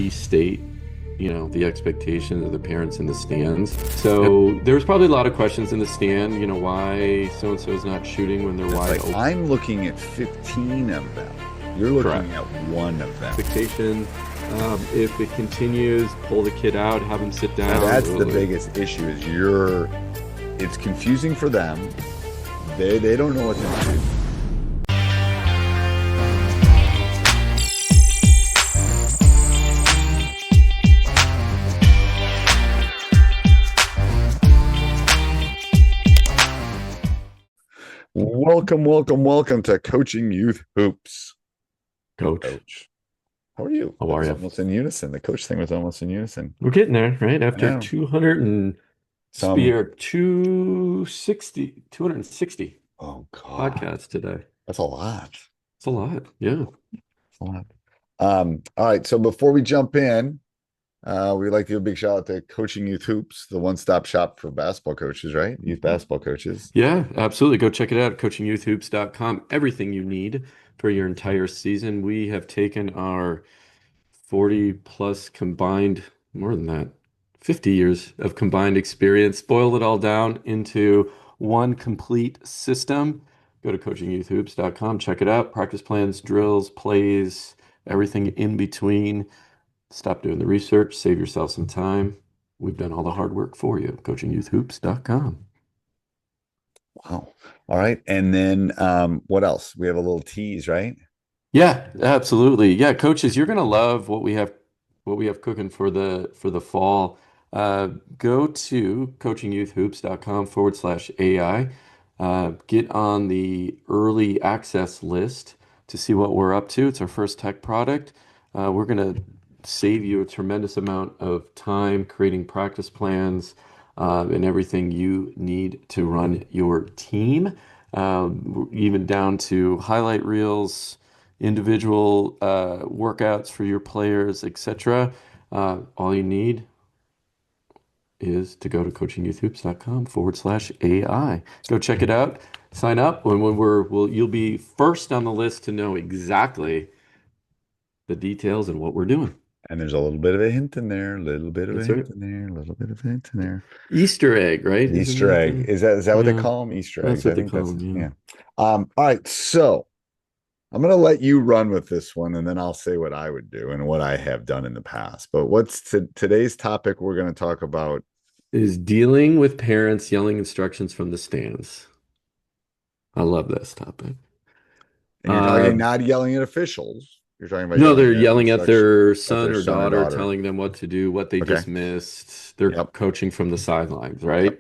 restate, the expectations of the parents in the stands. So there's probably a lot of questions in the stand, why so-and-so is not shooting when they're It's wide like open. I'm looking at 15 of them. You're looking Correct. at one of them. Expectation. If it continues, pull the kid out, have him sit down. That's the biggest issue is it's confusing for them. They don't know what to do. Welcome to Coaching Youth Hoops. Coach. How are you? How are you? Almost in unison. The coach thing was almost in unison. We're getting there, right? After know. 200 and Some 260 oh god. podcasts today. That's a lot. It's a lot. Yeah. It's a lot. All right. So before we jump in, we'd like to give a big shout out to Coaching Youth Hoops, the one-stop shop for basketball coaches, right? Youth basketball coaches. Yeah, absolutely. Go check it out, coachingyouthhoops.com. Everything you need for your entire season. We have taken our 40 plus combined, more than that, 50 years of combined experience, boiled it all down into one complete system. Go to coachingyouthhoops.com, check it out. Practice plans, drills, plays, everything in between. Stop doing the research, save yourself some time. We've done all the hard work for you. Coachingyouthhoops.com. Wow. All right. And then what else? We have a little tease, right? Yeah, absolutely. Yeah, coaches, you're gonna love what we have cooking for the fall. Go to coachingyouthhoops.com/AI. Get on the early access list to see what we're up to. It's our first tech product. We're gonna save you a tremendous amount of time creating practice plans and everything you need to run your team, even down to highlight reels, individual workouts for your players, etc. All you need is to go to coachingyouthhoops.com/AI. Go check it out. Sign up you'll be first on the list to know exactly the details and what we're doing. And there's a little bit of a hint in there, a little bit of a That's hint right. in there, a little bit of a hint in there. Easter egg, right? Isn't Easter that egg. Is that what they yeah, call them? Easter that's eggs. what I they think call that's them, yeah. All right. So I'm gonna let you run with this one, and then I'll say what I would do and what I have done in the past. But what's today's topic we're going to talk about? Is dealing with parents yelling instructions from the stands. I love this topic. And you're talking not yelling at officials. You're talking about No, they're yelling at yelling at instruction their at son their or son or daughter, daughter. telling them what to do, what they Okay. just missed. They're Yep. coaching from the sidelines, right?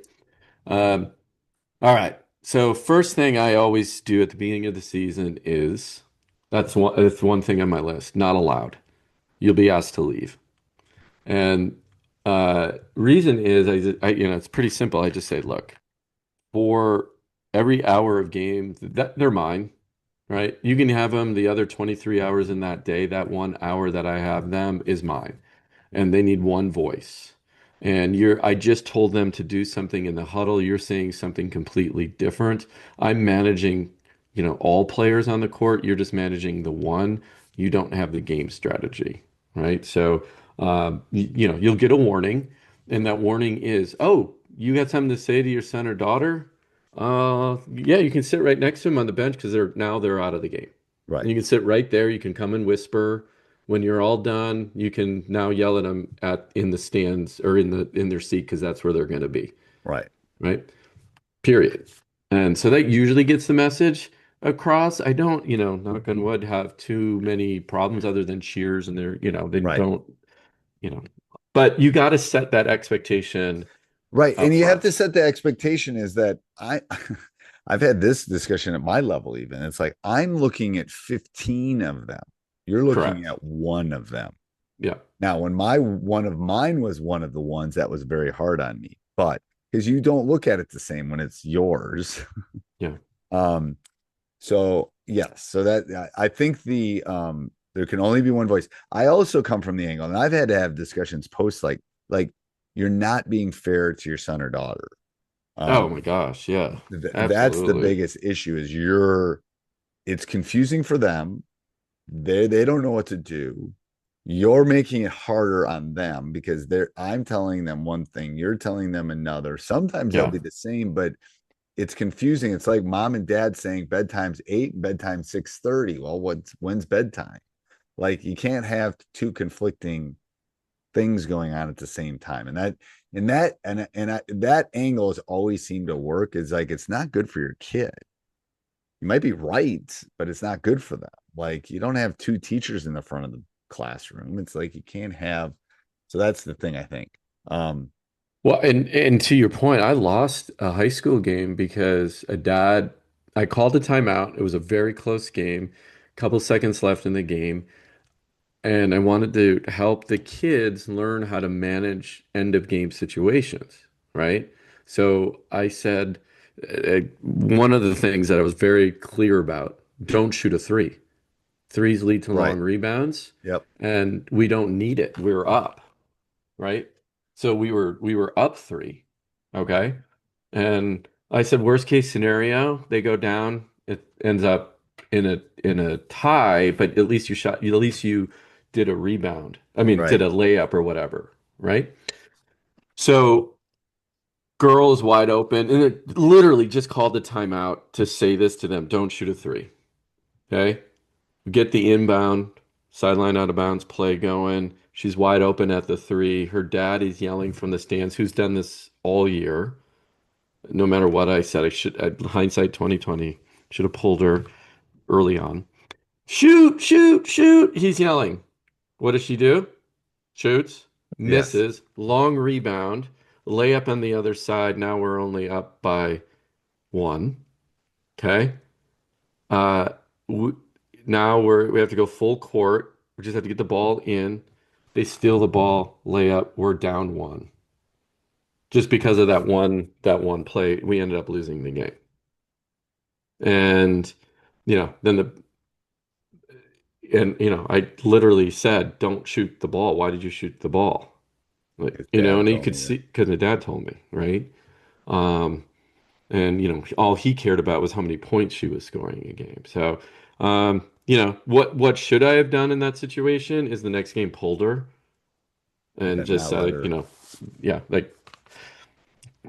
Yep. All right. So first thing I always do at the beginning of the season is that's one thing on my list. Not allowed. You'll be asked to leave. And reason is it's pretty simple. I just say, look, for every hour of game, that they're mine, right? You can have them the other 23 hours in that day. That 1 hour that I have them is mine, and they need one voice. And I just told them to do something in the huddle. You're saying something completely different. I'm managing, all players on the court. You're just managing the one. You don't have the game strategy, right? So, you'll get a warning, and that warning is, oh, you got something to say to your son or daughter? Yeah, you can sit right next to them on the bench because they're out of the game. Right. And you can sit right there. You can come and whisper. When you're all done, you can now yell at them in the stands or in their seat because that's where they're going to be. Right. Right. Period. And so that usually gets the message across. I don't, knock on wood, have too many problems other than cheers and they Right. don't, but you got to set that expectation. Right. And you have front. to set the expectation is that I've had this discussion at my level, even. It's like I'm looking at 15 of them. You're looking Correct. at one of them. Yeah. Now, when one of mine was one of the ones that was very hard on me, but because you don't look at it the same when it's yours. Yeah. So yes, so that I think there can only be one voice. I also come from the angle, and I've had to have discussions post like you're not being fair to your son or daughter. Oh my gosh, yeah. That's the Absolutely. biggest issue is it's confusing for them. They don't know what to do. you're making it harder on them because I'm telling them one thing, you're telling them another. Sometimes they'll Yeah. be the same, but it's confusing. It's like mom and dad saying bedtime's 8 and bedtime's 6:30. Well, when's bedtime? Like you can't have two conflicting things going on at the same time. That angle has always seemed to work. Is like it's not good for your kid. You might be right, but it's not good for them. Like you don't have two teachers in the front of the classroom. It's like you can't have. So that's the thing I think. Um, Well, and to your point, I lost a high school game because I called a timeout. It was a very close game, couple seconds left in the game, and I wanted to help the kids learn how to manage end of game situations, right? So I said, one of the things that I was very clear about, don't shoot a three. Threes lead to long right. rebounds, Yep. and we don't need it. We're up, right? So we were up three. Okay. And I said, worst case scenario, they go down. It ends up in a tie, but at least you did a rebound. I mean, did Right. a layup or whatever, right? So girl is wide open, and it literally just called the timeout to say this to them: don't shoot a three. Okay. Get the inbound, sideline out of bounds play going. She's wide open at the three. Her dad is yelling from the stands, who's done this all year. No matter what I said, hindsight 2020, should have pulled her early on. Shoot, shoot, shoot. He's yelling. What does she do? Shoots, Yes. misses, long rebound, layup on the other side. Now we're only up by one. Okay. Uh, w Now we have to go full court. We just have to get the ball in. They steal the ball, layup. We're down one. Just because of that one play, we ended up losing the game. And then I literally said, "Don't shoot the ball. Why did you shoot the ball?" Like, His and dad you told could me that. see because the dad told me, right? Um, and all he cared about was how many points she was scoring a game. So, what should I have done in that situation is the next game pulled her and That just not let said, her. yeah, like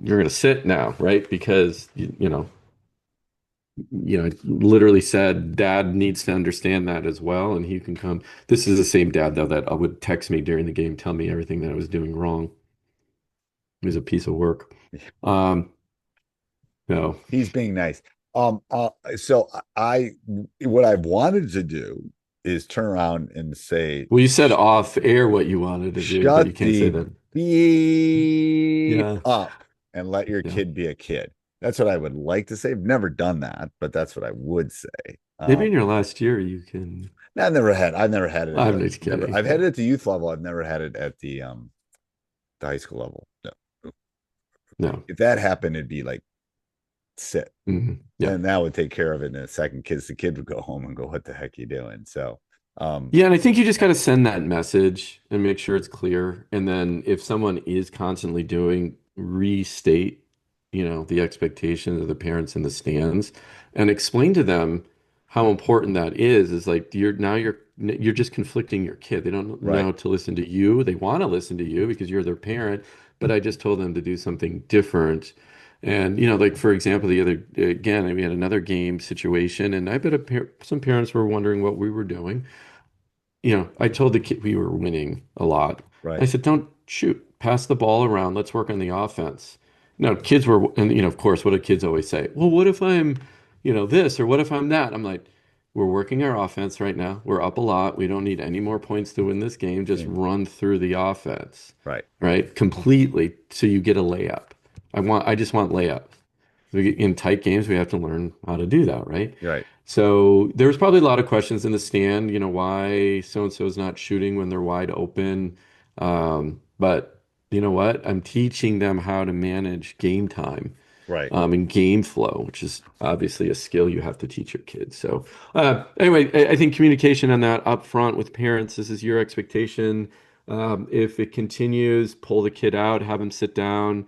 you're gonna sit now, right? Because literally said dad needs to understand that as well, and he can come. This is the same dad though that would text me during the game, tell me everything that I was doing wrong. He was a piece of work. Um, no. He's being nice. So what I've wanted to do is turn around and say, Well, you said off air what you wanted to do, but you shut can't say the that. beep Yeah, up and let your yeah. kid be a kid. That's what I would like to say. I've never done that, but that's what I would say. Maybe in your last year you can. I've never had it at I'm the just never, kidding. I've had Yeah. it at the youth level. I've never had it at the high school level. No. No. If that happened, it'd be like sit. Yeah. And that would take care of it in a second because the kid would go home and go, what the heck are you doing? So, Yeah, and I think you just yeah, got to send that message and make sure it's clear. And then if someone is constantly doing, restate, the expectations of the parents in the stands and explain to them how important that is like you're just conflicting your kid. They don't right, know to listen to you. They want to listen to you because you're their parent, but I just told them to do something different. And like for example, the other again, we had another game situation, and I bet some parents were wondering what we were doing. I told the kid we were winning a lot. I right. said, don't shoot, pass the ball around. Let's work on the offense. No, kids were, and of course, what do kids always say? Well, what if I'm, this or what if I'm that? I'm like, we're working our offense right now. We're up a lot. We don't need any more points to win this game. Just Game. run through the offense, Right, right? Completely. So you get a layup. I just want layup. In tight games, we have to learn how to do that, right? right, So there was probably a lot of questions in the stand, why so and so is not shooting when they're wide open. But you know what? I'm teaching them how to manage game time, right, and game flow, which is obviously a skill you have to teach your kids. So anyway, I think communication on that up front with parents, this is your expectation. If it continues, pull the kid out, have him sit down.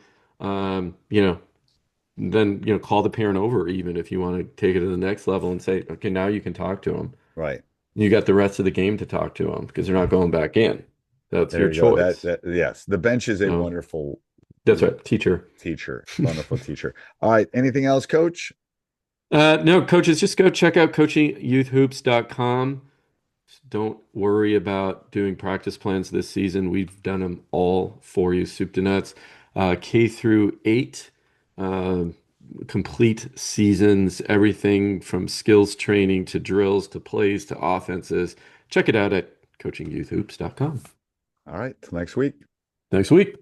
Then call the parent over even if you want to take it to the next level and say, okay, now you can talk to them. right. You got the rest of the game to talk to them because they're not going back in. That's your There you go. That, choice. that yes, the bench is a So wonderful that's right, teacher. teacher, wonderful teacher. All right. Anything else, Coach? No, coaches, just go check out coachingyouthhoops.com. Don't worry about doing practice plans this season. We've done them all for you, soup to nuts. K through 8, uh, complete seasons, everything from skills training to drills to plays to offenses. Check it out at coachingyouthhoops.com. All right. Till next week. Next week.